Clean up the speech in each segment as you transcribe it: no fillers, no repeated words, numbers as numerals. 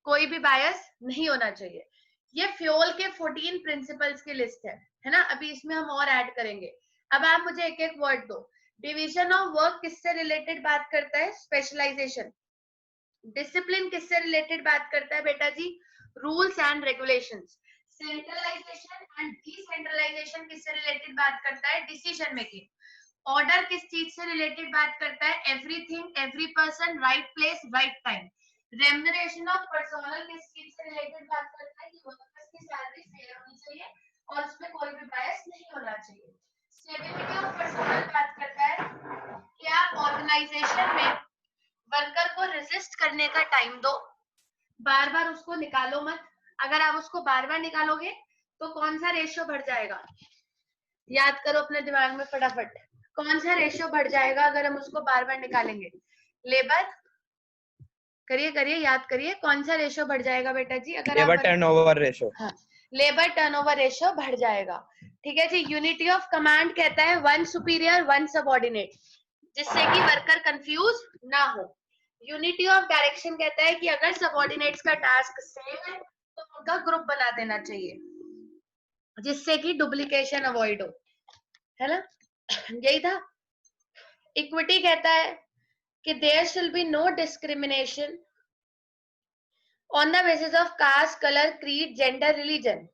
कोई भी बायस नहीं होना चाहिए। ये फ्यूल के 14 प्रिंसिपल्स की लिस्ट है ना। अभी इसमें हम और ऐड करेंगे। अब आप मुझे एक एक वर्ड दो। डिवीजन ऑफ वर्क किससे रिलेटेड बात करता है? स्पेशलाइजेशन। डिसिप्लिन किससे रिलेटेड बात करता है बेटा जी? Rules and regulations. Centralization and decentralization किससे रिलेटेड बात करता है? Decision making. ऑर्डर किस चीज से रिलेटेड बात करता है? Everything, every person, right place, right time. Remuneration of personnel किस चीज से रिलेटेड बात करता है? कि वर्कर्स की सैलरी फेयर होनी चाहिए और उसमें कोई भी बायस नहीं होना चाहिए। स्टेबिलिटी ऑफ पर्सोनल बात करता है कि आप ऑर्गेनाइजेशन में वर्कर को रेजिस्ट करने का टाइम दो, बार बार उसको निकालो मत। अगर आप उसको बार बार निकालोगे तो कौन सा रेशियो बढ़ जाएगा? याद करो अपने दिमाग में फटाफट, कौन सा रेशियो बढ़ जाएगा अगर हम उसको बार बार निकालेंगे? लेबर, करिए करिए, याद करिए, कौन सा रेशियो बढ़ जाएगा बेटा जी अगर लेबर आप टर्नओवर रेशियो। हाँ, लेबर टर्नओवर रेशियो बढ़ जाएगा। ठीक है जी। यूनिटी ऑफ कमांड कहता है वन सुपीरियर वन सबऑर्डिनेट, जिससे कि वर्कर कंफ्यूज ना हो। यूनिटी ऑफ डायरेक्शन कहता है कि अगर सबऑर्डिनेट्स का टास्क सेम है तो उनका ग्रुप बना देना चाहिए, जिससे कि डुप्लीकेशन अवॉइड हो, है ना। यही था। इक्विटी कहता है कि there should be no discrimination on the basis of caste, colour, creed, gender, religion.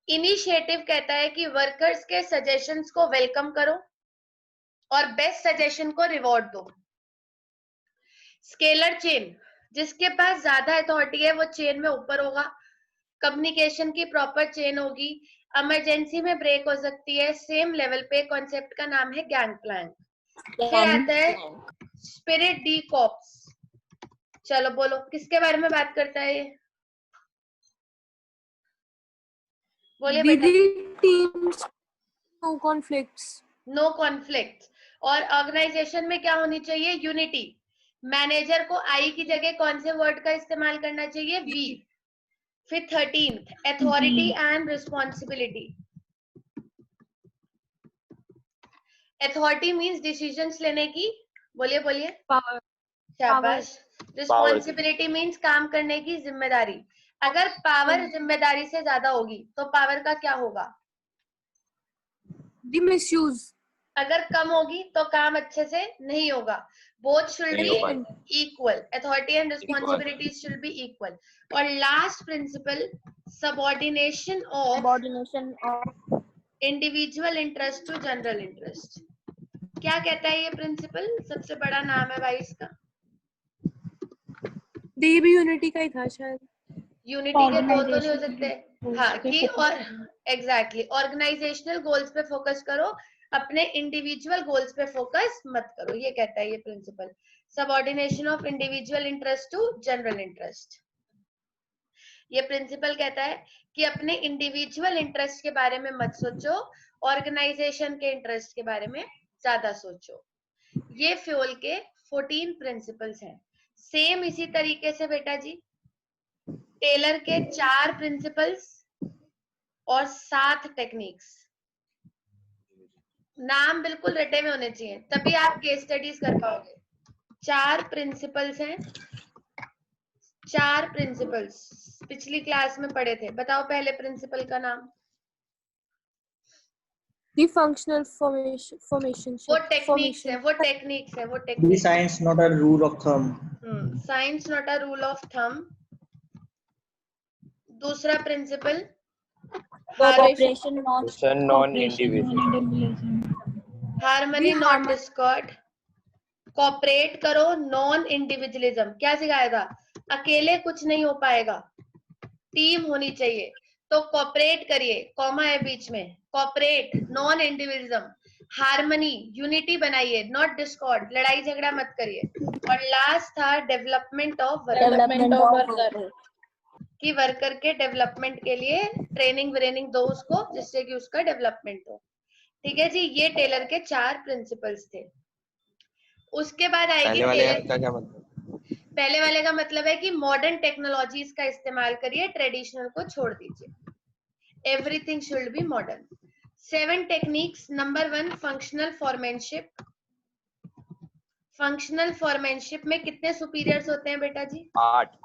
Initiative कहता है कि वर्कर्स के सजेशंस को वेलकम करो और बेस्ट सजेशन को रिवॉर्ड दो। स्केलर चेन, जिसके पास ज्यादा अथॉरिटी है वो चेन में ऊपर होगा। कम्युनिकेशन की प्रॉपर चेन होगी। इमरजेंसी में ब्रेक हो सकती है सेम लेवल पे। कॉन्सेप्ट का नाम है गैंग प्लान। फिर आता है स्पिरिट डी कॉप्स। चलो बोलो किसके बारे में बात करता है ये? बोलिए बेटा। Teams, no conflicts. No conflict. और ऑर्गेनाइजेशन में क्या होनी चाहिए? यूनिटी। मैनेजर को आई की जगह कौन से वर्ड का इस्तेमाल करना चाहिए? वी। फिर 13th authority and responsibility. Authority means decisions लेने की, बोलिए बोलिए, पावर। शाबाश। रिस्पॉन्सिबिलिटी मींस काम करने की जिम्मेदारी। अगर पावर जिम्मेदारी से ज्यादा होगी तो पावर का क्या होगा? The misuse. अगर कम होगी तो काम अच्छे से नहीं होगा। Both should be equal. Authority and responsibilities should be equal. और last principle, subordination of individual interest to general interest. क्या कहता है ये प्रिंसिपल? सबसे बड़ा नाम है भाई इसका। ये भी यूनिटी का ही था शायद। यूनिटी के दो तो नहीं हो सकते। हाँ, कि और एग्जैक्टली ऑर्गेनाइजेशनल गोल्स पे फोकस करो, अपने इंडिविजुअल गोल्स पे फोकस मत करो, ये कहता है ये principle. Subordination of individual interest to general interest. ये प्रिंसिपल कहता है कि अपने इंडिविजुअल इंटरेस्ट के बारे में मत सोचो, ऑर्गेनाइजेशन के इंटरेस्ट के बारे में ज्यादा सोचो। ये फ्यूल के 14 प्रिंसिपल्स हैं। सेम इसी तरीके से बेटा जी टेलर के 4 प्रिंसिपल्स और 7 टेक्निक्स। नाम बिल्कुल रटे हुए होने चाहिए, तभी आप केस स्टडीज कर पाओगे। 4 प्रिंसिपल्स हैं, 4 प्रिंसिपल्स पिछली क्लास में पढ़े थे। बताओ पहले प्रिंसिपल का नाम। The functional formation. वो टेक्निक्स है, वो टेक्निक्स है, वो techniques. Science not a rule of thumb. Science not a rule of thumb. दूसरा principle Cooperation non individual. Harmony not discord. Cooperate करो, नॉन इंडिविजुअलिज्म। क्या सिखाया था? अकेले कुछ नहीं हो पाएगा, टीम होनी चाहिए। तो कोऑपरेट करिए, कॉमा है बीच में, cooperate, non individualism, harmony, unity बनाइए, नॉट डिस्कॉर्ड, लड़ाई झगड़ा मत करिए। और लास्ट था डेवलपमेंट ऑफ वर्कर, कि वर्कर के डेवलपमेंट के लिए ट्रेनिंग व्रेनिंग दो उसको, जिससे कि उसका डेवलपमेंट हो। ठीक है जी, ये टेलर के 4 प्रिंसिपल्स थे। उसके बाद आएगी पहले वाले का मतलब है कि मॉडर्न टेक्नोलॉजीज का इस्तेमाल करिए, ट्रेडिशनल को छोड़ दीजिए। Everything should be modern. 7 techniques. Number 1 functional foremanship. Functional foremanship में कितने सुपीरियर्स होते हैं बेटा जी? 8।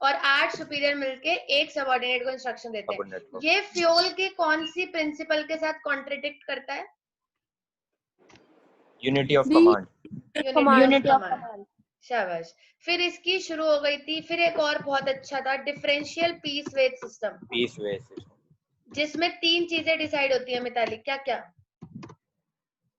और 8 सुपीरियर मिलके एक सबऑर्डिनेट को इंस्ट्रक्शन देते हैं। Subordinate को। ये फ्यूल के कौन सी प्रिंसिपल के साथ कॉन्ट्रडिक्ट करता है? Unity of The command. Unity of command. शाबाश। फिर इसकी शुरू हो गई थी, फिर एक और बहुत अच्छा था, differential piece wage system, piece wage system. जिसमें 3 चीजें डिसाइड होती है मिताली, क्या क्या?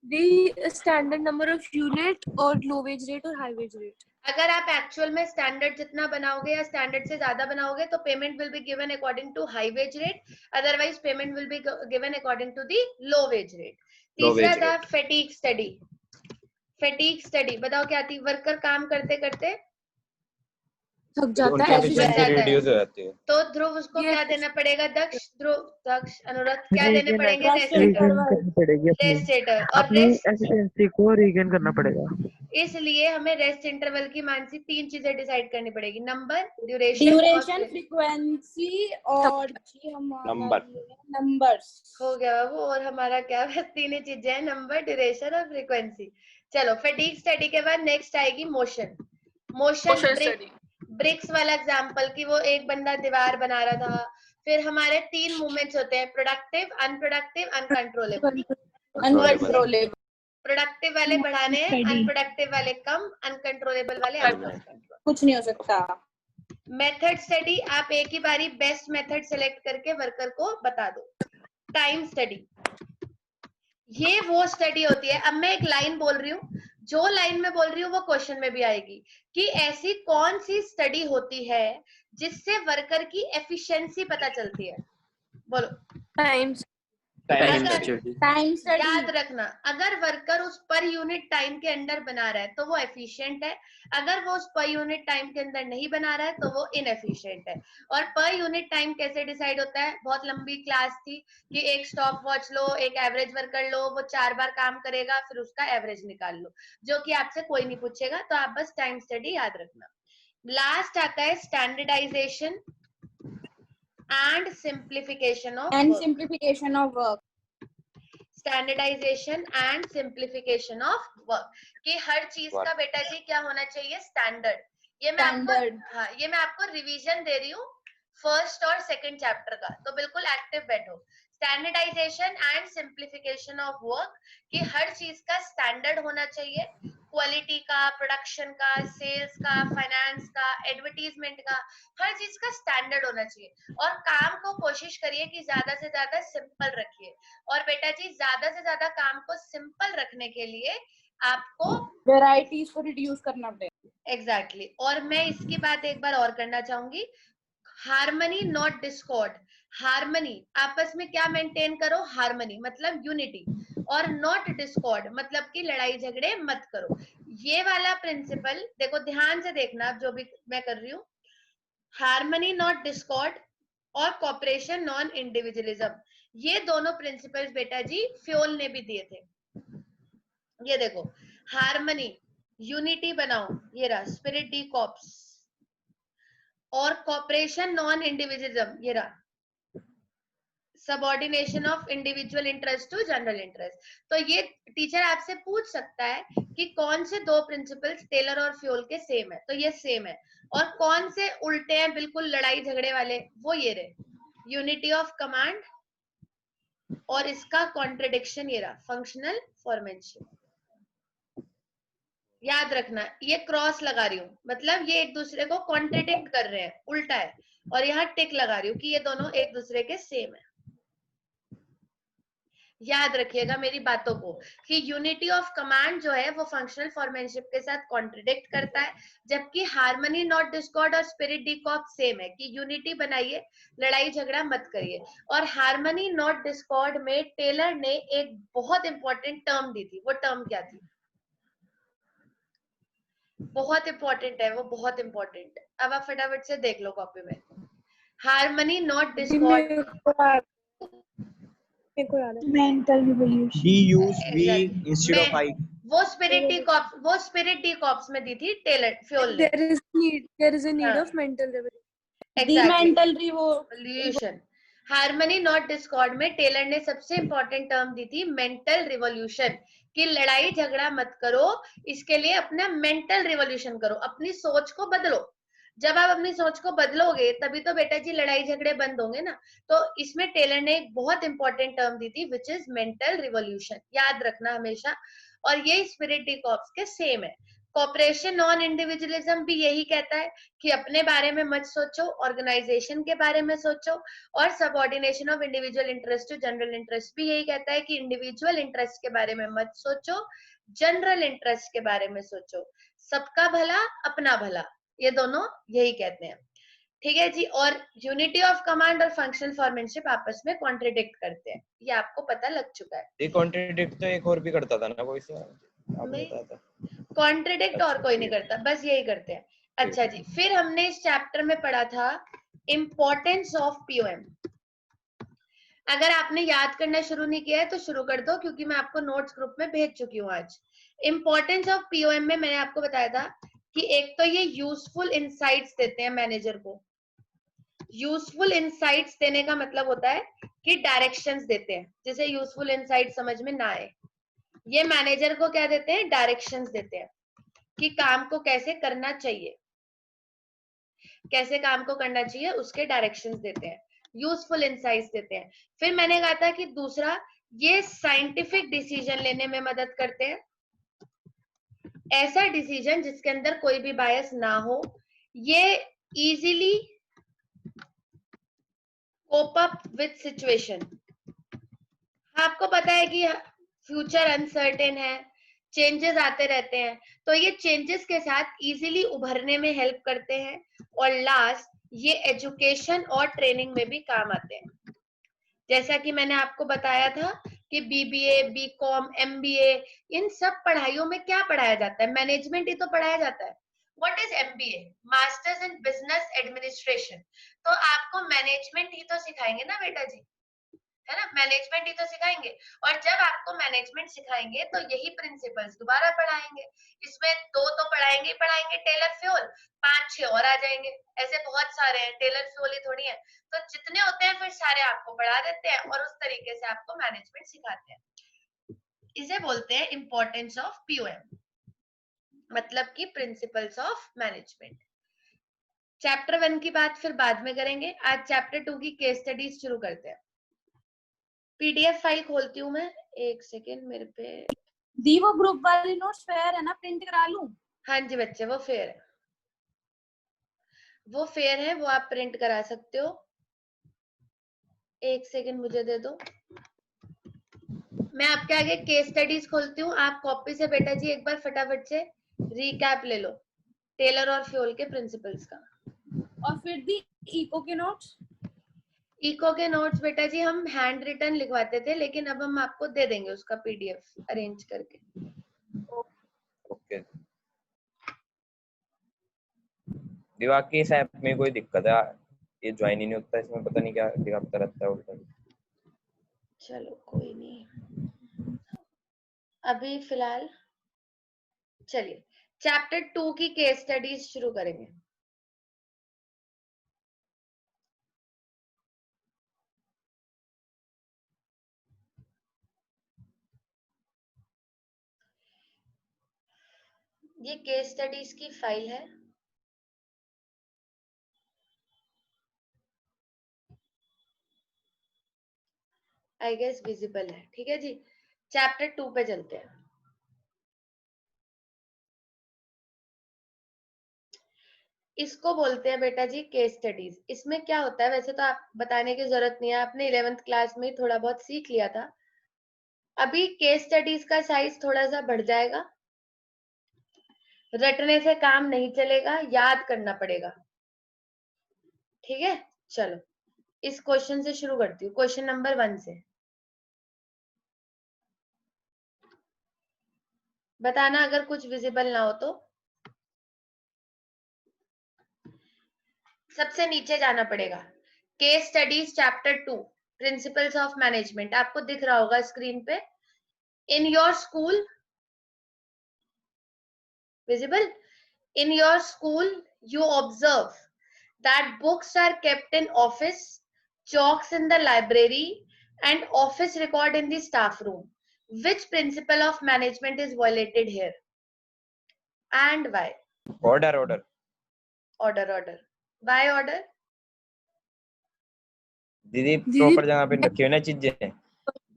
the standard number of unit और low wage rate और high wage rate. अगर आप एक्चुअल में स्टैंडर्ड जितना बनाओगे या स्टैंडर्ड से ज्यादा बनाओगे तो payment will be given according to high wage rate, otherwise payment will be given according to the low wage rate. तीसरा था फैटीग स्टडी। फैटीग स्टडी बताओ क्या थी? वर्कर काम करते करते थक जाता उनकी है, एफिशिएंसी रिड्यूस हो जाती है। तो ध्रुव उसको ये क्या देना पड़ेगा? दक्ष अनुराग क्या देने Regain पड़ेंगे? regain करनी पड़ेगी रेस्टेटर। और अपनी एफिशिएंसी को रीगेन करना पड़ेगा। इसलिए हमें रेस्ट इंटरवल की मानसी 3 चीजें डिसाइड करनी पड़ेगी, नंबर, ड्यूरेशन, फ्रीक्वेंसी और जी हमारा नंबर्स हो गया बाबू। और हमारा क्या? बस 3 ही चीजें हैं, नंबर, ड्यूरेशन और फ्रीक्वेंसी। चलो फैटीग स्टडी के बाद नेक्स्ट आएगी मोशन। मोशन ब्रिक्स वाला एग्जांपल कि वो एक बंदा दीवार बना रहा था। फिर हमारे 3 मूवमेंट्स होते हैं, productive, unproductive, uncontrollable. Uncontrollable. Productive वाले बढ़ाने हैं, अनप्रोडक्टिव वाले कम, अनकंट्रोलेबल वाले अनकंट्रोलेबल। कुछ नहीं हो सकता। मेथड स्टडी, आप एक ही बारी बेस्ट मेथड सेलेक्ट करके वर्कर को बता दो। टाइम स्टडी, ये वो स्टडी होती है, अब मैं एक लाइन बोल रही हूँ, जो लाइन में बोल रही हूँ वो क्वेश्चन में भी आएगी, कि ऐसी कौन सी स्टडी होती है जिससे वर्कर की एफिशिएंसी पता चलती है? बोलो। टाइम टाइम याद रखना, अगर वर्कर उस पर यूनिट टाइम के अंदर बना रहा है तो वो एफिशिएंट है, अगर वो उस पर यूनिट टाइम के अंदर नहीं बना रहा है तो वो इनएफिशिएंट है। और पर यूनिट टाइम कैसे डिसाइड होता है? बहुत लंबी क्लास थी कि एक स्टॉप वॉच लो, एक एवरेज वर्कर लो, वो 4 बार काम करेगा, फिर उसका एवरेज निकाल लो, जो कि आपसे कोई नहीं पूछेगा, तो आप बस टाइम स्टडी याद रखना। लास्ट आता है standardisation and simplification of work. Standardisation and simplification of work, कि हर चीज का बेटा जी क्या होना चाहिए? स्टैंडर्ड। ये मैं आपको रिवीजन दे रही हूँ फर्स्ट और सेकंड चैप्टर का, तो बिल्कुल एक्टिव बैठो। Standardisation and simplification of work, कि हर चीज का स्टैंडर्ड होना चाहिए, क्वालिटी का, प्रोडक्शन का, सेल्स का, फाइनेंस का, एडवर्टीजमेंट का, हर चीज का स्टैंडर्ड होना चाहिए। और काम को कोशिश करिए कि ज्यादा से ज्यादा सिंपल रखिए। और बेटा जी ज्यादा से ज्यादा काम को सिंपल रखने के लिए आपको वेराइटीज को रिड्यूस करना पड़ेगा। एग्जैक्टली। और मैं इसकी बात एक बार और करना चाहूंगी, हार्मनी नॉट डिस्कॉर्ड। हार्मनी, आपस में क्या मेंटेन करो? हार्मनी मतलब यूनिटी, और नॉट डिस्कॉर्ड मतलब कि लड़ाई झगड़े मत करो। ये वाला प्रिंसिपल देखो, ध्यान से देखना जो भी मैं कर रही हूँ, हार्मनी नॉट डिस्कॉर्ड और कॉपरेशन नॉन इंडिविजुअलिज्म, ये दोनों प्रिंसिपल्स बेटा जी फ्योल ने भी दिए थे। ये देखो, हार्मनी, यूनिटी बनाओ, ये रहा स्पिरिट डी कॉप्स, और कॉपरेशन नॉन इंडिविजुअलिज्म, ये रहा subordination of individual interest to general interest. तो ये टीचर आपसे पूछ सकता है कि कौन से 2 प्रिंसिपल्स टेलर और फ्योल के सेम है, तो ये सेम है। और कौन से उल्टे हैं, बिल्कुल लड़ाई झगड़े वाले, वो ये रहे यूनिटी ऑफ कमांड, और इसका कॉन्ट्रडिक्शन ये रहा फंक्शनल फॉर्मेशन। याद रखना, ये क्रॉस लगा रही हूँ, मतलब ये एक दूसरे को कॉन्ट्रडिक्ट कर रहे हैं, उल्टा है, और यहाँ टिक लगा रही हूँ कि ये दोनों एक दूसरे के सेम है। याद रखिएगा मेरी बातों को, कि यूनिटी ऑफ कमांड जो है वो फंक्शनल फॉर्मेनशिप के साथ कॉन्ट्रडिक्ट करता है, जबकि हार्मनी नॉट डिस्कॉर्ड और स्पिरिट डी कॉप सेम है, कि यूनिटी बनाइए, लड़ाई झगड़ा मत करिए। और हार्मनी नॉट डिस्कॉर्ड में टेलर ने एक बहुत इंपॉर्टेंट टर्म दी थी, वो टर्म क्या थी? बहुत इंपॉर्टेंट है वो, बहुत इंपॉर्टेंट। अब आप फटाफट से देख लो कॉपी में, harmony not Discord, mental revolution. D use V instead of I. वो स्पिरिट डी कॉप्स में दी थी टेलर फ्योल ने। There is a need हाँ. of mental revolution. Mental revolution. Harmony not Discord में टेलर ने सबसे इंपॉर्टेंट टर्म दी थी mental revolution, कि लड़ाई झगड़ा मत करो, इसके लिए अपना मेंटल रिवॉल्यूशन करो, अपनी सोच को बदलो। जब आप अपनी सोच को बदलोगे तभी तो बेटा जी लड़ाई झगड़े बंद होंगे ना। तो इसमें टेलर ने एक बहुत इंपॉर्टेंट टर्म दी थी विच इज मेंटल रिवॉल्यूशन, याद रखना हमेशा। और ये स्पिरिट डी कॉर्प्स के सेम है। कॉपरेशन नॉन इंडिविजुअलिज्म भी यही कहता है कि अपने बारे में मत सोचो, ऑर्गेनाइजेशन के बारे में सोचो। और subordination of individual interest to general interest भी यही कहता है कि इंडिविजुअल इंटरेस्ट के बारे में मत सोचो, जनरल इंटरेस्ट के बारे में सोचो। सबका भला अपना भला, ये दोनों यही कहते हैं। ठीक है जी। और यूनिटी ऑफ कमांड और फंक्शनल फॉर्मेनशिप आपस में कॉन्ट्रडिक्ट करते हैं, ये आपको पता लग चुका है। ये कॉन्ट्रडिक्ट तो एक और भी करता था ना कोई सा, आपने बताया था। कॉन्ट्रडिक्ट और कोई नहीं करता, बस यही करते हैं। अच्छा जी, फिर हमने इस चैप्टर में पढ़ा था इम्पोर्टेंस ऑफ पीओएम। अगर आपने याद करना शुरू नहीं किया है तो शुरू कर दो, क्योंकि मैं आपको नोट्स ग्रुप में भेज चुकी हूँ आज। इम्पोर्टेंस ऑफ पीओएम में मैंने आपको बताया था कि एक तो ये यूजफुल इंसाइट्स देते हैं मैनेजर को। यूजफुल इंसाइट्स देने का मतलब होता है कि डायरेक्शंस देते हैं। जैसे यूजफुल इंसाइट समझ में ना आए, ये मैनेजर को क्या देते हैं, डायरेक्शंस देते हैं कि काम को कैसे करना चाहिए, कैसे काम को करना चाहिए उसके डायरेक्शंस देते हैं, यूजफुल इंसाइट्स देते हैं। फिर मैंने कहा था कि दूसरा, ये साइंटिफिक डिसीजन लेने में मदद करते हैं। ऐसा डिसीजन जिसके अंदर कोई भी बायस ना हो, ये easily cope up with situation. आपको पता है कि फ्यूचर अनसर्टेन है, चेंजेस आते रहते हैं, तो ये चेंजेस के साथ इजीली उभरने में हेल्प करते हैं। और लास्ट, ये एजुकेशन और ट्रेनिंग में भी काम आते हैं। जैसा कि मैंने आपको बताया था कि बीबीए, बीकॉम, एमबीए, इन सब पढ़ाइयों में क्या पढ़ाया जाता है, मैनेजमेंट ही तो पढ़ाया जाता है। What is MBA? Masters in business administration. तो आपको मैनेजमेंट ही तो सिखाएंगे ना बेटा जी, है ना, मैनेजमेंट ही तो सिखाएंगे। और जब आपको मैनेजमेंट सिखाएंगे तो यही प्रिंसिपल्स दोबारा पढ़ाएंगे। इसमें दो तो पढ़ाएंगे ही पढ़ाएंगे, टेलर फ्योल, 5-6 और आ जाएंगे। ऐसे बहुत सारे हैं, टेलर फ्योल ही थोड़ी है। तो जितने होते हैं फिर सारे आपको पढ़ा देते हैं और उस तरीके से आपको मैनेजमेंट सिखाते हैं। इसे बोलते हैं इंपॉर्टेंस ऑफ पीओएम, मतलब कि प्रिंसिपल्स ऑफ मैनेजमेंट। चैप्टर 1 की बात फिर बाद में करेंगे, आज चैप्टर 2 की केस स्टडीज शुरू करते हैं। पीडीएफ फाइल खोलती हूँ मैं, एक सेकेंड मेरे पे। दी वो ग्रुप वाली नोट्स फेयर है ना, प्रिंट करा लूं? हाँ जी बच्चे, वो फेयर है, वो फेयर है, वो आप प्रिंट करा सकते हो। एक सेकेंड मुझे दे दो, मैं आपके आगे केस स्टडीज खोलती हूँ। आप कॉपी से बेटा जी एक बार फटाफट से रिकैप ले लो टेलर और फ्योल के प्रिंसिपल्स का। और फिर दी इको के नोट्स। इको के नोट्स बेटा जी हम हैंड रिटन लिखवाते थे, लेकिन अब हम आपको दे देंगे उसका पीडीएफ अरेंज करके। ओके। दिमाग की इस ऐप में कोई दिक्कत है, ये ज्वाइन ही नहीं होता, इसमें पता नहीं क्या दिखाता रहता है उल्टा। चलो कोई नहीं, अभी फिलहाल चलिए चैप्टर 2 की केस स्टडीज शुरू करेंगे। ये केस स्टडीज की फाइल है। आई गेस विजिबल है, ठीक है जी। चैप्टर 2 पे चलते हैं। इसको बोलते हैं बेटा जी केस स्टडीज। इसमें क्या होता है, वैसे तो आप बताने की जरूरत नहीं है, आपने 11th क्लास में थोड़ा बहुत सीख लिया था। अभी केस स्टडीज का साइज थोड़ा सा बढ़ जाएगा, रटने से काम नहीं चलेगा, याद करना पड़ेगा, ठीक है। चलो इस क्वेश्चन से शुरू करती हूँ, क्वेश्चन नंबर 1 से। बताना अगर कुछ विजिबल ना हो तो। सबसे नीचे जाना पड़ेगा, case studies chapter 2 principles of management, आपको दिख रहा होगा स्क्रीन पे। In your school, visible, in your school you observe that books are kept in office, chalks in the library and office record in the staff room. Which principle of management is violated here and why? Order. Order order by order दीदी proper जगह पे रखी हुई ना चीजें।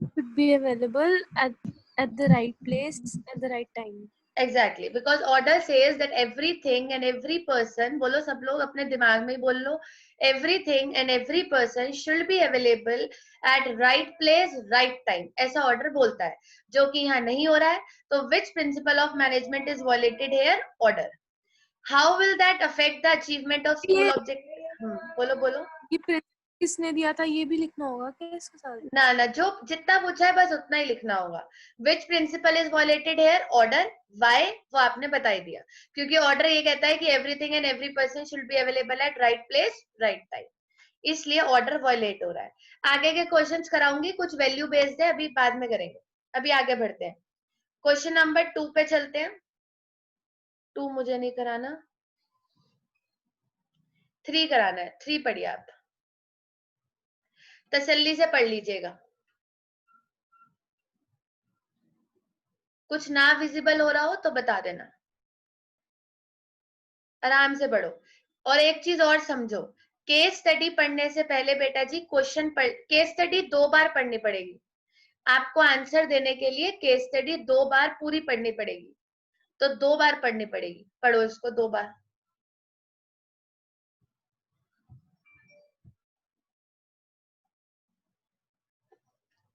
should be available at the right place at the right time. Exactly, because order says that everything and every person, बोलो सब लोग अपने दिमाग में ही बोल लो, everything and every person should be available at right place right time, ऐसा order बोलता है, जो कि यहाँ नहीं हो रहा है. तो which principle of management is violated here? Order. How will that affect the achievement of school objective? बोलो बोलो. ये किसने दिया था ये भी लिखना होगा क्या इसके साथ? ना ना, जो जितना पूछा है बस उतना ही लिखना होगा. Which principle is violated here? Order. Why? वो आपने बता ही दिया, क्योंकि ऑर्डर ये कहता है कि everything and every person should be available at right place right time, इसलिए ऑर्डर वायलेट हो रहा है. आगे के क्वेश्चंस कराऊंगी, कुछ वैल्यू बेस्ड है, अभी बाद में करेंगे. अभी आगे बढ़ते हैं, क्वेश्चन नंबर 2 पे चलते हैं. 2 मुझे नहीं कराना, 3 कराना है. 3 पढ़िए आप, तसल्ली से पढ़ लीजिएगा. कुछ ना विजिबल हो रहा हो तो बता देना, आराम से पढ़ो. और एक चीज और समझो, केस स्टडी पढ़ने से पहले बेटा जी केस स्टडी 2 बार पढ़नी पड़ेगी. आपको आंसर देने के लिए केस स्टडी 2 बार पूरी पढ़नी पड़ेगी, तो 2 बार पढ़नी पड़ेगी. पढ़ो इसको 2 बार.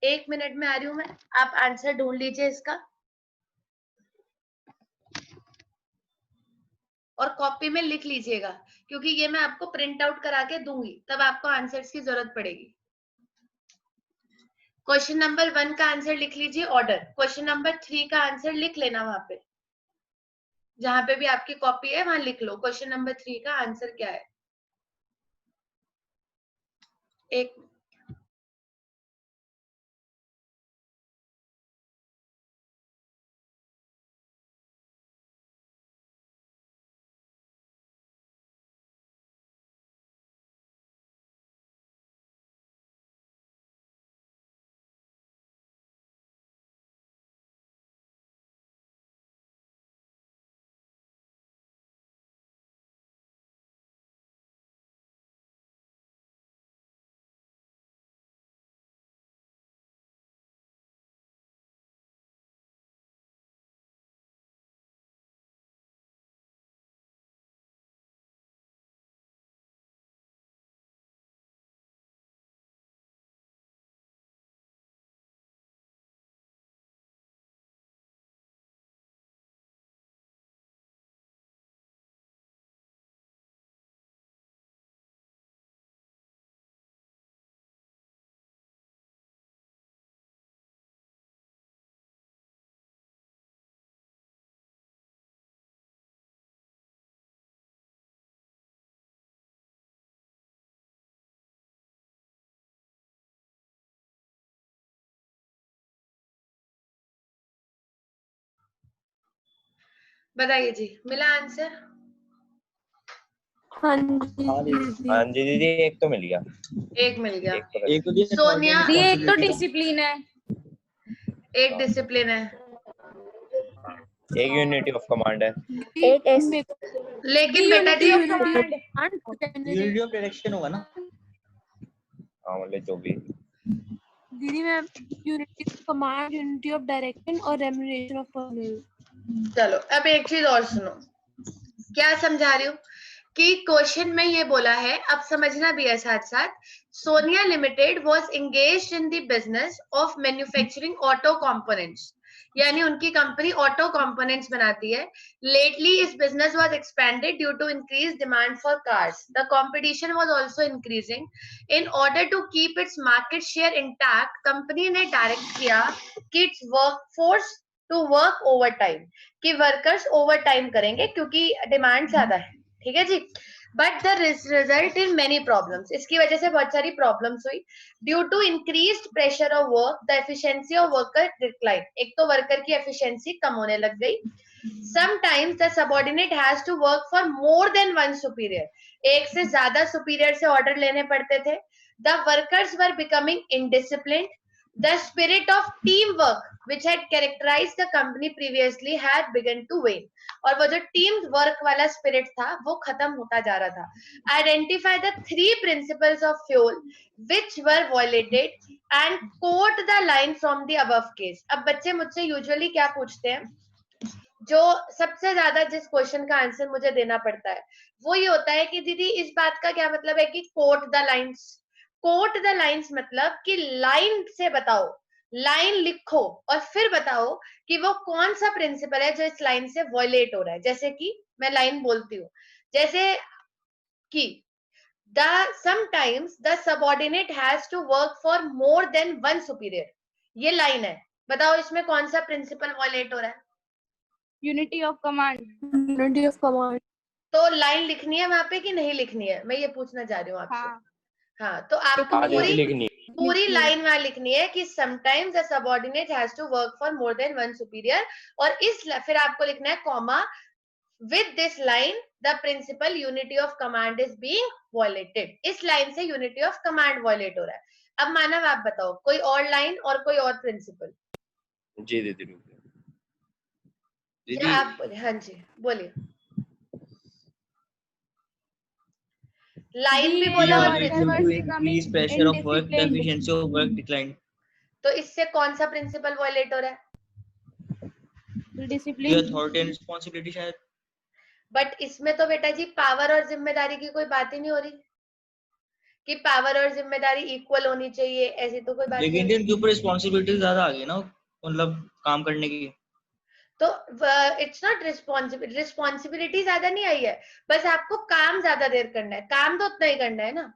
एक मिनट में आ रही हूं मैं, आप आंसर ढूंढ लीजिए इसका, और कॉपी में लिख लीजिएगा, क्योंकि ये मैं आपको प्रिंट आउट करा के दूंगी, तब आपको आंसर्स की जरूरत पड़ेगी. क्वेश्चन नंबर 1 का आंसर लिख लीजिए ऑर्डर. क्वेश्चन नंबर 3 का आंसर लिख लेना, वहां पे जहां पे भी आपकी कॉपी है वहां लिख लो क्वेश्चन नंबर 3 का आंसर क्या है. एक बताइए जी, मिला आंसर? हाँ जी हाँ जी दीदी, एक तो मिल गया. एक मिल गया. एक तो दिया सोनिया, ये एक तो डिसिप्लिन है, एक डिसिप्लिन है, एक यूनिटी ऑफ कमांड है. एक एस लेकिन बेटा जी यूनिटी ऑफ डायरेक्शन होगा ना. हाँ मतलब जो भी. दीदी मैं unity of command, unity of direction और रेम्युनरेशन ऑफ पर्सनल. चलो अब एक चीज और सुनो, क्या समझा रही हूँ कि क्वेश्चन में ये बोला है, अब समझना भी है साथ साथ. Sonia limited was engaged in the business of manufacturing auto components, यानी उनकी कंपनी ऑटो कंपोनेंट्स बनाती है. लेटली इस business was expanded due to increase demand for cars. The competition was also increasing. In order to keep its market share intact, company ने direct किया कि its workforce to work over time, कि workers over time करेंगे क्योंकि demand ज्यादा है. ठीक है जी. But the result in many problems, इसकी वजह से बहुत सारी प्रॉब्लम्स हुई. Due to increased pressure of work, the efficiency of worker decline. एक तो वर्कर की एफिशिएंसी कम होने लग गई. Sometimes the subordinate has to work for more than one superior. एक से ज्यादा सुपीरियर से ऑर्डर लेने पड़ते थे. The workers were becoming indisciplined. The spirit of teamwork which had characterized the company previously had begun to wane. और वो जो टीम वर्क वाला स्पिरिट था वो खत्म होता जा रहा था. Identify the 3 principles of fuel which were violated and quote the line from the above case. अब बच्चे मुझसे यूजुअली क्या पूछते हैं, जो सबसे ज्यादा जिस क्वेश्चन का आंसर मुझे देना पड़ता है वो ये होता है कि दीदी इस बात का क्या मतलब है कि quote the lines. Quote the lines मतलब कि लाइन से बताओ, लाइन लिखो और फिर बताओ कि वो कौन सा प्रिंसिपल है जो इस लाइन से वॉयलेट हो रहा है. जैसे कि मैं लाइन बोलती हूँ, जैसे कि sometimes the subordinate has to work for more than one superior. ये लाइन है, बताओ इसमें कौन सा प्रिंसिपल वॉयलेट हो रहा है. Unity of command. Unity of command. तो लाइन लिखनी है वहां पे कि नहीं लिखनी है, मैं ये पूछना चाह रही हूँ आपसे. हाँ. हाँ, तो आपको आगे पूरी लिखनी पूरी लाइन वहां लिखनी है कि sometimes the subordinate has to work for more than one superior, और इस फिर आपको लिखना है comma with this line the principle unity of command is being violated. इस लाइन से यूनिटी ऑफ कमांड वॉयलेट हो रहा है. अब मानव आप बताओ कोई और लाइन और कोई और प्रिंसिपल. जी दीदी. या आप बोले. हाँ जी बोलिए. लाइन भी बोला और principal. increase pressure of work, the efficiency of work declined. तो इससे कौन सा प्रिंसिपल वॉयलेट हो रहा है. The discipline. authority and responsibility शायद. बट इसमें तो बेटा जी पावर और जिम्मेदारी की कोई बात ही नहीं हो रही कि पावर और जिम्मेदारी इक्वल होनी चाहिए, ऐसी तो कोई बात नहीं. लेकिन इनके ऊपर रिस्पॉन्सिबिलिटी ज्यादा आ गई ना, मतलब काम करने की. तो इट्स नॉट रिस्पॉन्सिबिलिटी ज्यादा नहीं आई है, बस आपको काम ज्यादा देर करना है. काम तो उतना ही करना है ना,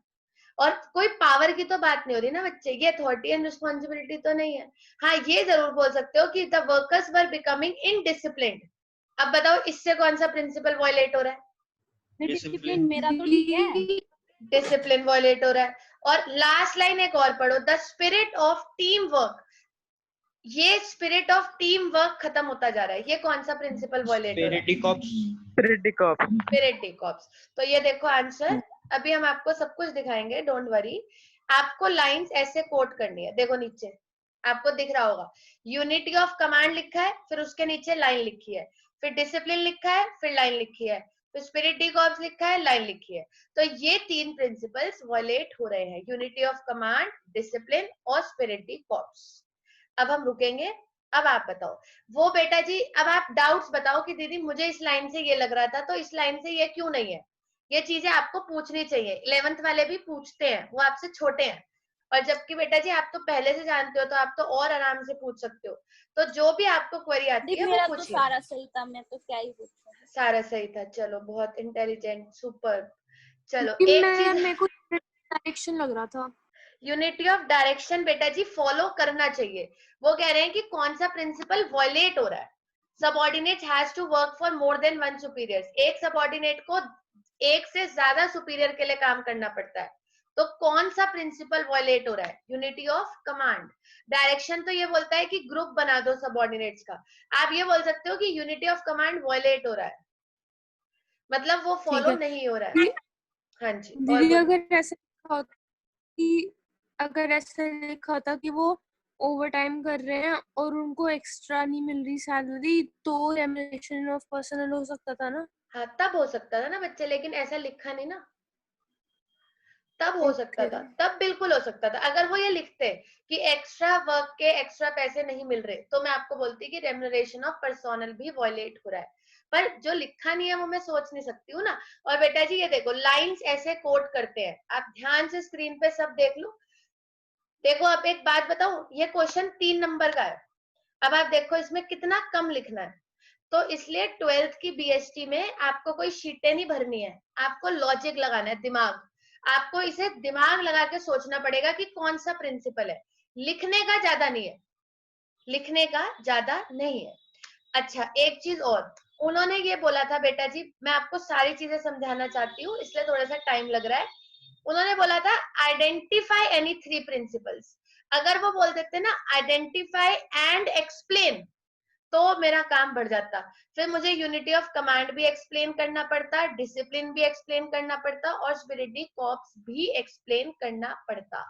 और कोई पावर की तो बात नहीं हो रही ना बच्चे. ये अथॉरिटी एंड रिस्पॉन्सिबिलिटी तो नहीं है. हाँ ये जरूर बोल सकते हो कि the workers were becoming indisciplined. अब बताओ इससे कौन सा प्रिंसिपल वॉयलेट हो रहा है. डिसिप्लिन मेरा तो ठीक है. डिसिप्लिन वॉयलेट हो रहा है. और लास्ट लाइन एक और पढ़ो, the spirit of team work. ये स्पिरिट ऑफ टीम वर्क खत्म होता जा रहा है. ये कौन सा प्रिंसिपल वॉयलेट हो रहा है. Spirit corps. तो ये देखो आंसर. अभी हम आपको सब कुछ दिखाएंगे, डोंट वरी. आपको लाइंस ऐसे कोट करनी है. देखो नीचे आपको दिख रहा होगा यूनिटी ऑफ कमांड लिखा है, फिर उसके नीचे लाइन लिखी है, फिर डिसिप्लिन लिखा है, फिर लाइन लिखी है, फिर स्पिरिट कॉप्स लिखा है, लाइन लिखी है. तो ये 3 प्रिंसिपल्स वॉयलेट हो रहे हैं, यूनिटी ऑफ कमांड, डिसिप्लिन और स्पिरिट कॉप्स. अब हम रुकेंगे. अब आप बताओ वो बेटा जी, अब आप डाउट्स बताओ कि दीदी मुझे इस लाइन से ये लग रहा था तो इस लाइन से ये क्यों नहीं है. ये चीजें आपको पूछनी चाहिए. 11th वाले भी पूछते हैं, वो आपसे छोटे हैं, और जबकि बेटा जी आप तो पहले से जानते हो तो आप तो और आराम से पूछ सकते हो. तो जो भी आपको क्वेरी आती है मेरा वो तो पूछिए. सारा सही था, मैं तो क्या ही पूछूं. सारा सही था. चलो बहुत इंटेलिजेंट, सुपर. चलो लेकिन एक चीज, मेरे को डायरेक्शन लग रहा था. यूनिटी ऑफ डायरेक्शन बेटा जी फॉलो करना चाहिए. वो कह रहे हैं कि कौन सा प्रिंसिपल वॉयलेट हो रहा है. Subordinate has to work for more than one superiors. एक सबऑर्डिनेट को एक से ज्यादा सुपीरियर के लिए काम करना पड़ता है. तो कौन सा प्रिंसिपल वॉयलेट हो रहा है. Unity of command. डायरेक्शन तो ये बोलता है कि ग्रुप बना दो सबऑर्डिनेट्स का. आप ये बोल सकते हो कि यूनिटी ऑफ कमांड वॉयलेट हो रहा है, मतलब वो फॉलो नहीं हो रहा है. हाँ जी. और दीदी अगर ऐसा लिखा होता कि वो ओवर टाइम कर रहे हैं और उनको एक्स्ट्रा नहीं मिल रही सैलरी, तो रेम्युनरेशन ऑफ पर्सनल हो सकता था ना. हाँ तब हो सकता था ना बच्चे, लेकिन ऐसा लिखा नहीं ना. तब हो सकता था, तब बिल्कुल हो सकता था. अगर वो ये लिखते कि एक्स्ट्रा वर्क के एक्स्ट्रा पैसे नहीं मिल रहे, तो मैं आपको बोलती कि रेम्युनरेशन ऑफ पर्सनल भी वॉयलेट हो रहा है. पर जो लिखा नहीं है वो मैं सोच नहीं सकती हूँ ना. और बेटा जी ये देखो लाइंस ऐसे कोट करते हैं, आप ध्यान से स्क्रीन पे सब देख लो. देखो अब एक बात बताऊं, ये क्वेश्चन 3 नंबर का है. अब आप देखो इसमें कितना कम लिखना है. तो इसलिए 12th की बीएसटी में आपको कोई शीटें नहीं भरनी है, आपको लॉजिक लगाना है, दिमाग. आपको इसे दिमाग लगा के सोचना पड़ेगा कि कौन सा प्रिंसिपल है. लिखने का ज्यादा नहीं है, लिखने का ज्यादा नहीं है. अच्छा एक चीज और, उन्होंने ये बोला था बेटा जी, मैं आपको सारी चीजें समझाना चाहती हूँ इसलिए थोड़ा सा टाइम लग रहा है. उन्होंने बोला था आइडेंटिफाई एनी 3 प्रिंसिपल्स. अगर वो बोल देते ना आइडेंटिफाई एंड एक्सप्लेन, तो मेरा काम बढ़ जाता। फिर मुझे यूनिटी ऑफ कमांड भी एक्सप्लेन करना पड़ता, डिसिप्लिन भी एक्सप्लेन करना पड़ता और स्पिरिटी कॉर्प्स भी एक्सप्लेन करना पड़ता।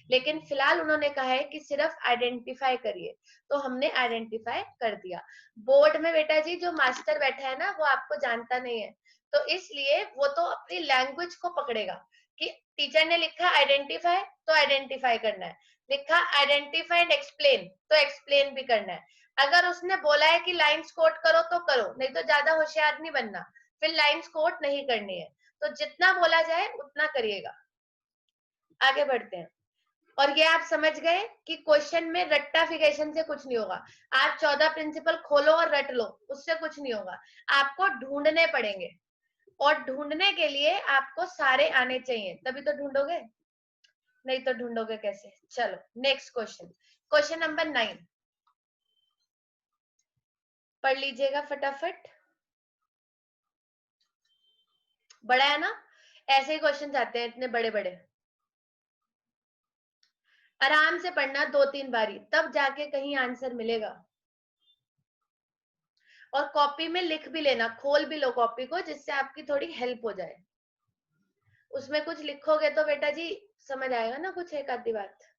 लेकिन फिलहाल उन्होंने कहा है कि सिर्फ आइडेंटिफाई करिए, तो हमने आइडेंटिफाई कर दिया। बोर्ड में बेटा जी जो मास्टर बैठा है ना वो आपको जानता नहीं है, तो इसलिए वो तो अपनी लैंग्वेज को पकड़ेगा कि टीचर ने लिखा आइडेंटिफाई तो आइडेंटिफाई करना है, लिखा आइडेंटिफाई एंड एक्सप्लेन तो एक्सप्लेन भी करना है। अगर उसने बोला है कि लाइन्स कोट करो तो करो, नहीं तो ज्यादा होशियार नहीं बनना, फिर लाइन्स कोट नहीं करनी है। तो जितना बोला जाए उतना करिएगा। आगे बढ़ते हैं। और ये आप समझ गए कि क्वेश्चन में रट्टाफिकेशन से कुछ नहीं होगा। आप 14 प्रिंसिपल खोलो और रट लो, उससे कुछ नहीं होगा। आपको ढूंढने पड़ेंगे और ढूंढने के लिए आपको सारे आने चाहिए, तभी तो ढूंढोगे, नहीं तो ढूंढोगे कैसे। चलो नेक्स्ट क्वेश्चन, क्वेश्चन नंबर 9 पढ़ लीजिएगा फटाफट। बड़ा है ना, ऐसे ही क्वेश्चन आते हैं इतने बड़े बड़े। आराम से पढ़ना 2-3 बारी, तब जाके कहीं आंसर मिलेगा। और कॉपी में लिख भी लेना, खोल भी लो कॉपी को, जिससे आपकी थोड़ी हेल्प हो जाए। उसमें कुछ लिखोगे तो बेटा जी समझ आएगा ना कुछ एक आधी बात।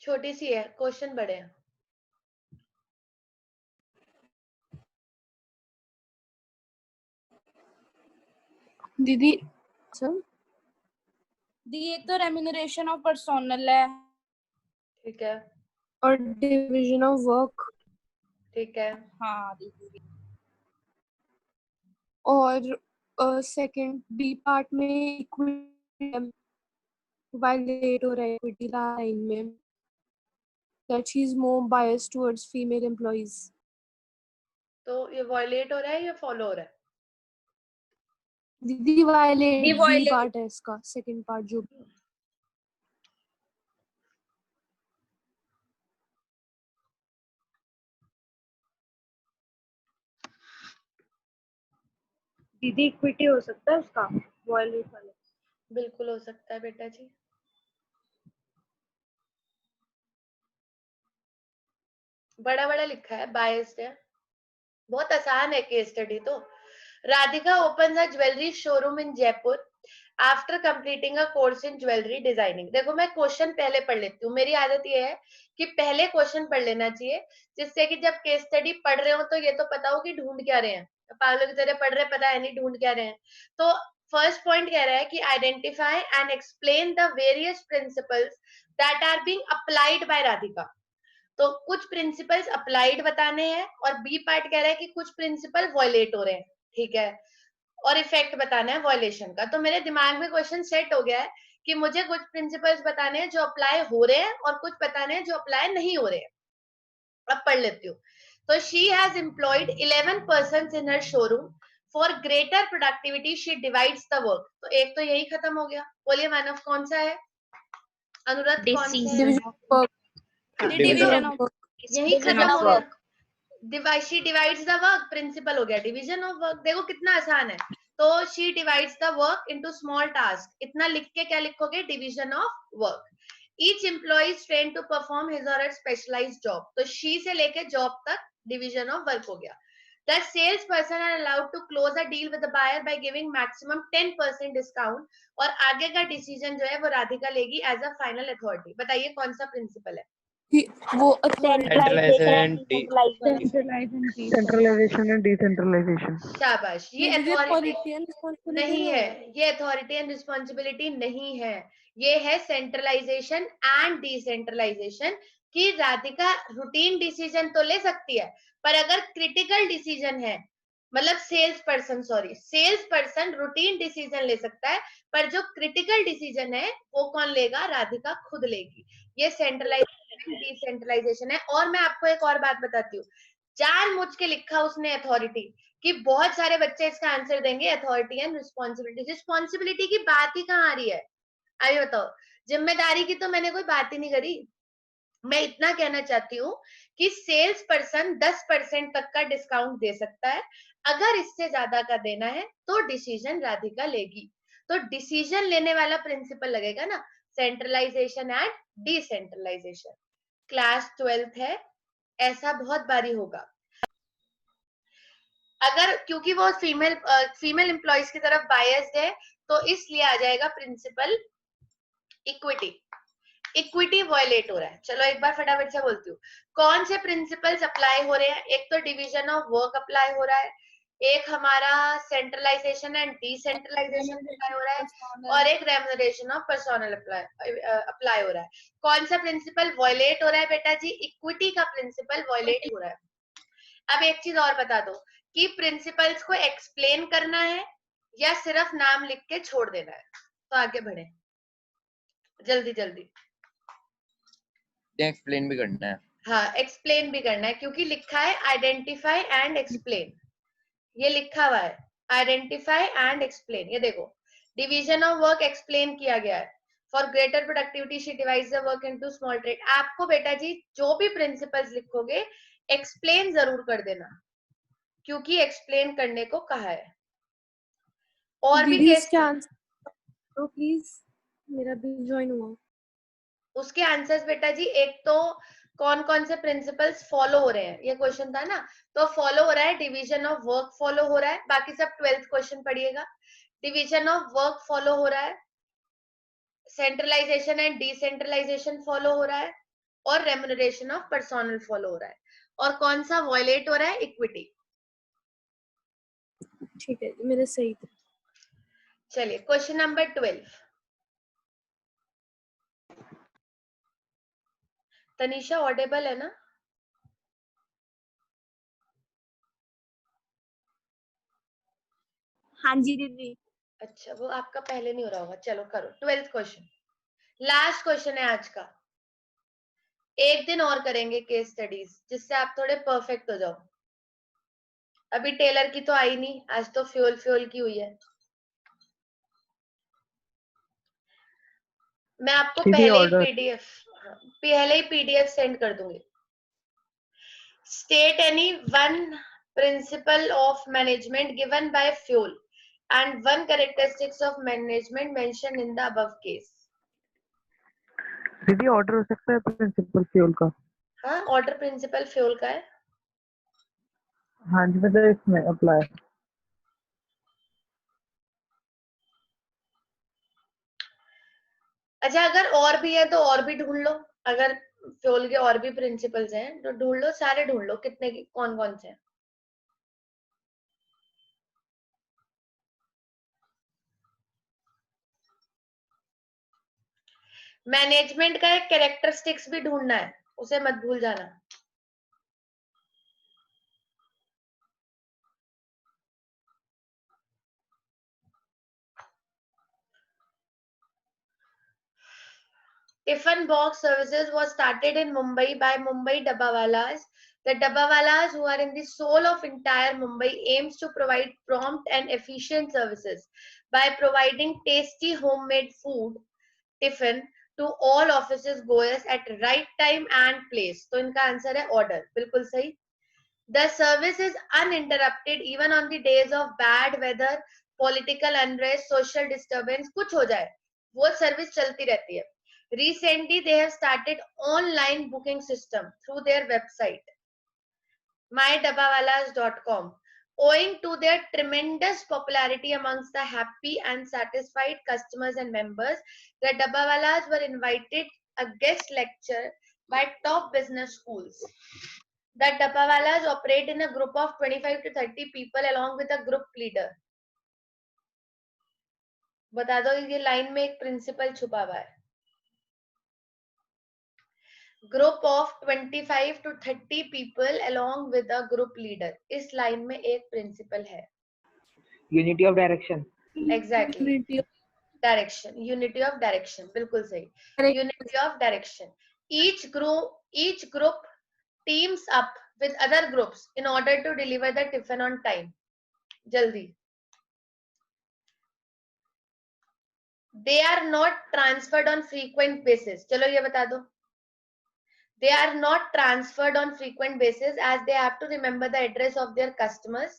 छोटी सी है, क्वेश्चन बड़े हैं। दीदी सर दी एक तो रेम्यूनरेशन ऑफ पर्सोनल है, ठीक है, और डिवीजन ऑफ वर्क, ठीक है, हाँ दीदी। और सेकंड बी पार्ट में इक्विटी वायलेट हो रहा है, इक्विटी लाइन में that she is more biased towards female employees. तो ये वायलेट हो रहा है या फॉलो हो रहा है? दीदी वायलेट बी violate। पार्ट है इसका, सेकंड पार्ट जो दीदी इक्विटी हो सकता है उसका वायलेट वाला। बिल्कुल हो सकता है बेटा जी। बड़ा बड़ा लिखा है, बायस्ड है। बहुत आसान है केस स्टडी तो। Radhika opens a jewellery showroom in Jaipur after completing a course in jewellery designing. देखो मैं क्वेश्चन पहले पढ़ लेती हूँ, मेरी आदत ये है कि पहले क्वेश्चन पढ़ लेना चाहिए, जिससे कि जब केस स्टडी पढ़ रहे हो तो ये तो पता हो कि ढूंढ क्या रहे हैं। पागलों की तरह पढ़ रहे, पता है नहीं ढूंढ क्या रहे हैं। तो फर्स्ट पॉइंट कह रहा है कि identify and explain the various principles that are being applied by Radhika. तो कुछ प्रिंसिपल्स अप्लाइड बताने हैं, और बी पार्ट कह रहा है कि कुछ प्रिंसिपल वॉयलेट हो रहे हैं, ठीक है, और इफेक्ट बताना है वॉयलेशन का। तो मेरे दिमाग में क्वेश्चन सेट हो गया है कि मुझे कुछ प्रिंसिपल्स बताने हैं जो अप्लाई हो रहे हैं और कुछ बताने हैं जो अप्लाई नहीं हो रहे हैं। अब पढ़ लेती हूँ। तो she has employed 11 persons in her showroom for greater productivity she divides the work. तो एक तो यही खत्म हो गया। बोलिए मैन ऑफ कौन सा है? अनुराग कौन से हैं? Division of work. हाँ, Division of work. यही खत्म हो गया. She divides the work, principle हो गया. डिवीजन ऑफ वर्क देखो कितना आसान है. तो she divides the work into small task. इतना लिख के क्या लिखोगे? Division of work. Each employ is trained to perform his or her specialized job. तो शी से लेके जॉब तक डिवीजन ऑफ वर्क हो गया. The salesperson are allowed to close a deal with the buyer by giving maximum 10% discount. और आगे का decision जो है वो राधिका लेगी एज अ फाइनल अथॉरिटी. बताइए कौन सा प्रिंसिपल है? वो authority. Centralisation and decentralisation. शाबाश. ये authority and responsibility नहीं है. ये अथॉरिटी एंड रिस्पॉन्सिबिलिटी नहीं है. ये है सेंट्रलाइजेशन एंड डिसेंट्रलाइजेशन. कि राधिका रूटीन डिसीजन तो ले सकती है, पर अगर क्रिटिकल डिसीजन है, मतलब सेल्स पर्सन रूटीन डिसीजन ले सकता है, पर जो क्रिटिकल डिसीजन है वो कौन लेगा? राधिका खुद लेगी. ये सेंट्रलाइजेशन डिसेंट्रलाइजेशन है. और मैं आपको एक और बात बताती हूँ. जानबूझ के लिखा उसने अथॉरिटी कि बहुत सारे बच्चे इसका आंसर देंगे अथॉरिटी एंड रिस्पॉन्सिबिलिटी. रिस्पॉन्सिबिलिटी की बात ही कहाँ आ रही है? अभी बताओ. जिम्मेदारी की तो मैंने कोई बात ही नहीं करी. मैं इतना कहना चाहती हूँ कि सेल्स पर्सन 10% तक का डिस्काउंट दे सकता है. अगर इससे ज्यादा का देना है तो डिसीजन राधिका लेगी. तो डिसीजन लेने वाला प्रिंसिपल लगेगा ना. Centralisation and decentralisation. Class 12th है, ऐसा बहुत बारी होगा. अगर क्योंकि वो फीमेल एम्प्लॉयज की तरफ बायस्ड है, तो इसलिए आ जाएगा प्रिंसिपल इक्विटी. इक्विटी वायलेट हो रहा है. चलो एक बार फटाफट से बोलती हूँ. कौन से प्रिंसिपल्स अप्लाई हो रहे हैं? एक तो डिवीजन ऑफ वर्क अप्लाई हो रहा है, एक हमारा सेंट्रलाइजेशन एंड डिसेंट्रलाइजेशन अप्लाई हो रहा है, और एक रेम्यूनरेशन ऑफ पर्सोनल अप्लाई हो रहा है. कौन सा प्रिंसिपल वायलेट हो रहा है बेटा जी? इक्विटी का प्रिंसिपल वायलेट हो रहा है. अब एक चीज और बता दो कि प्रिंसिपल्स को एक्सप्लेन करना है या सिर्फ नाम लिख के छोड़ देना है. तो आगे बढ़े जल्दी जल्दी. एक्सप्लेन भी करना है. हाँ, एक्सप्लेन भी करना है, क्योंकि लिखा है आइडेंटिफाई एंड एक्सप्लेन. ये लिखा हुआ है आइडेंटिफाई एंड एक्सप्लेन. ये देखो, डिवीजन ऑफ वर्क एक्सप्लेन किया गया है. For greater productivity she divides the work into small trade. आपको बेटा जी जो भी प्रिंसिपल्स लिखोगे एक्सप्लेन जरूर कर देना, क्योंकि एक्सप्लेन करने को कहा है. और भी केस तो प्लीज मेरा भी ज्वाइन हुआ. उसके आंसर्स बेटा जी, एक तो कौन कौन से प्रिंसिपल्स फॉलो हो रहे हैं, ये क्वेश्चन था ना. तो फॉलो हो रहा है डिवीजन ऑफ वर्क फॉलो हो रहा है. बाकी सब 12th क्वेश्चन पढ़िएगा. डिवीजन ऑफ वर्क फॉलो हो रहा है, सेंट्रलाइजेशन एंड डिसेंट्रलाइजेशन फॉलो हो रहा है, और रेम्यूनरेशन ऑफ पर्सोनल फॉलो हो रहा है. और कौन सा वायलेट हो रहा है? इक्विटी. ठीक है, मेरे सही थे. चलिए क्वेश्चन नंबर 12. तनीषा ऑडिबल है ना? हाँ जी दीदी. अच्छा, वो आपका पहले नहीं हो रहा होगा. चलो करो. 12th क्वेश्चन, लास्ट क्वेश्चन है आज का. एक दिन और करेंगे केस स्टडीज, जिससे आप थोड़े परफेक्ट हो जाओ. अभी टेलर की तो आई नहीं, आज तो फ्यूल की हुई है. मैं आपको पहले ही पीडीएफ सेंड कर दूंगी. State any one principle of management given by fuel and one characteristics of management mentioned in the above case. दीदी ऑर्डर हो सकता है प्रिंसिपल फ्यूल का? हाँ, ऑर्डर प्रिंसिपल फ्यूल का है. हाँ जी, मतलब इसमें अप्लाई. अच्छा, अगर और भी है तो और भी ढूंढ लो. अगर फ्यूल के और भी प्रिंसिपल्स हैं तो ढूंढ लो, सारे ढूंढ लो, कितने कौन कौन से हैं. मैनेजमेंट का एक कैरेक्टरिस्टिक्स भी ढूंढना है, उसे मत भूल जाना. Tiffin box services was started in Mumbai by Mumbai Dabbawalas. The Dabbawalas, who are in the soul of entire Mumbai, aims to provide prompt and efficient services by providing tasty homemade food. Tiffin to all offices goers at right time and place. तो इनका answer है order, बिल्कुल सही. The service is uninterrupted even on the days of bad weather, political unrest, social disturbance, कुछ हो जाए, वो service चलती रहती है. Recently, they have started online booking system through their website, mydabbawalas.com. Owing to their tremendous popularity amongst the happy and satisfied customers and members, the Dabbawalas were invited a guest lecture by top business schools. The Dabbawalas operate in a group of 25 to 30 people along with a group leader. बता दो ये line में एक principal छुपा हुआ है. Group of 25 to 30 people along with a group leader. इस line में एक प्रिंसिपल है. Unity of direction. Exactly. Direction. Unity of direction. बिल्कुल सही. Unity of direction. Each group teams up with other groups in order to deliver the tiffin on time. जल्दी. They are not transferred on frequent basis. चलो ये बता दो. They are not transferred on frequent basis as they have to remember the address of their customers.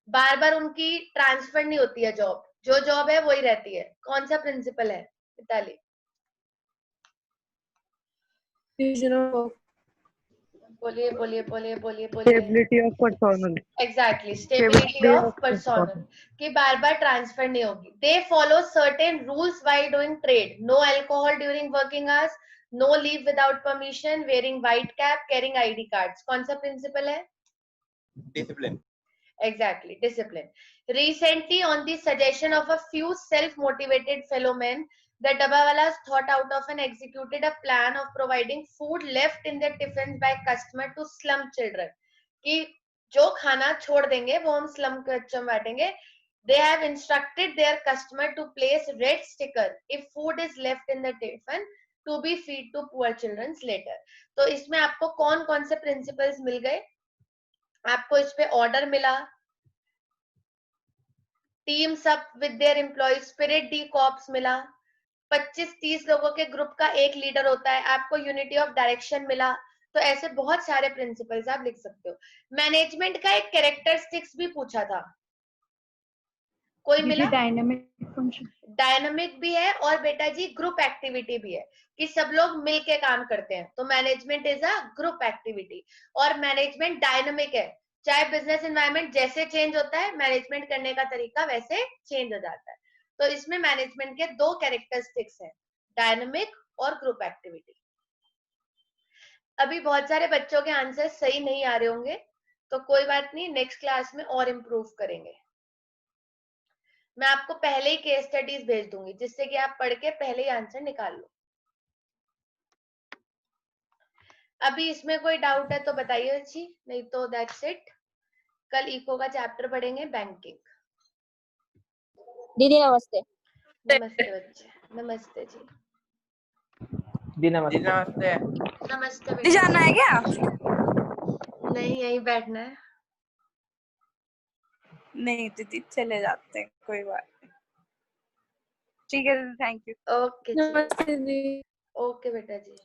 बार बार उनकी transfer नहीं होती है job, जो जॉब है वही रहती है. कौन सा प्रिंसिपल है मिताली? बोलिए बोलिए बोलिए बोलिए बोलिए. Stability of personnel. Exactly, stability of personnel. कि बार बार ट्रांसफर नहीं होगी. They follow certain rules while doing trade. No alcohol during working hours. No leave without permission. Wearing white cap. Carrying ID cards. कौन सा प्रिंसिपल है? Discipline. Exactly, discipline. Recently, on the suggestion of a few self-motivated fellow men, the Dabbawalas thought out of and executed a plan of providing food left in their tiffins by customer to slum children. कि जो खाना छोड़ देंगे वो हम slum के बच्चों में बांटेंगे. They have instructed their customer to place red sticker if food is left in the tiffin to be feed to poor children later. तो इसमें आपको कौन कौन से प्रिंसिपल्स मिल गए? आपको इस पे ऑर्डर मिला, teams up with their employees, spirit de cops मिला, 25-30 लोगों के ग्रुप का एक लीडर होता है, आपको यूनिटी ऑफ डायरेक्शन मिला. तो ऐसे बहुत सारे प्रिंसिपल्स आप लिख सकते हो. मैनेजमेंट का एक कैरेक्टरिस्टिक्स भी पूछा था, कोई मिला? Dynamic function. डायनामिक भी है और बेटा जी ग्रुप एक्टिविटी भी है कि सब लोग मिलके काम करते हैं. तो management is a group activity और मैनेजमेंट डायनामिक है. चाहे बिजनेस एनवायरनमेंट जैसे चेंज होता है, मैनेजमेंट करने का तरीका वैसे चेंज हो जाता है. तो इसमें मैनेजमेंट के दो कैरेक्टरिस्टिक्स हैं, डायनामिक और ग्रुप एक्टिविटी. अभी बहुत सारे बच्चों के आंसर सही नहीं आ रहे होंगे, तो कोई बात नहीं, नेक्स्ट क्लास में और इम्प्रूव करेंगे. मैं आपको पहले ही केस स्टडीज भेज दूंगी जिससे कि आप पढ़ के पहले ही आंसर निकाल लो. अभी इसमें कोई डाउट है तो बताइए जी, नहीं तो दैट्स इट. कल इको का चैप्टर पढ़ेंगे, बैंकिंग. दीदी नमस्ते. नमस्ते बच्चे. नमस्ते जी. जी नमस्ते. नमस्ते. नमस्ते दीदी जाना है क्या? नहीं, यहीं बैठना है. नहीं दीदी चले जाते हैं, कोई बात नहीं. ठीक है, थैंक यू. ओके जी. नमस्ते जी. ओके बेटा जी.